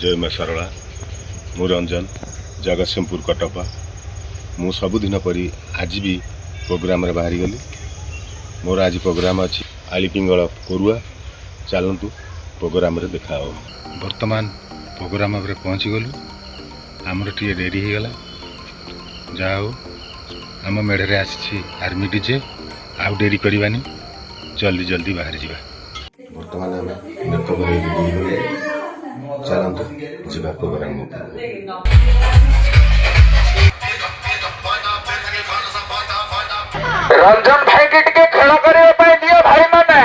जय माँ सारला मु रंजन जगतसिंहपुर कटक मु सबुदिन परी आज भी प्रोग्राम रे बाहरी गली मोर आज प्रोग्राम अच्छी आलिपिंगल कोरुआ चलतु प्रोग्राम रे देखा वर्तमान प्रोग्राम रे पहुँची गलु आमर टे रेडी हो गला जाओ आम मेढ़े आसी आर्मी डीजे आउ डेरी करवानी जल्दी जल्दी बाहर जावा वर्तमान आम चलतु जा प्रोग्राम रंजन भाई के टिके खेल करने दियो भाई माने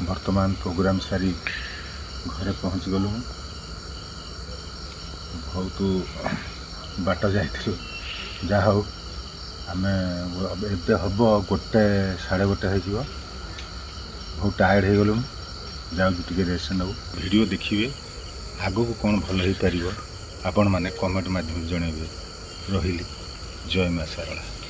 वर्तमान प्रोग्राम सारी घरे पहुँच गलु बहुत बाट जाइलु जा हो आम एबे हम 1 साढ़े 1 हो बहुत टायर्ड हो गलु जाऊँ टे रेस्ट नब वीडियो देखिए आगो को कौन भल हो पार आपण मैंने कमेंट माध्यम जनइबे रही जय माँ सारला।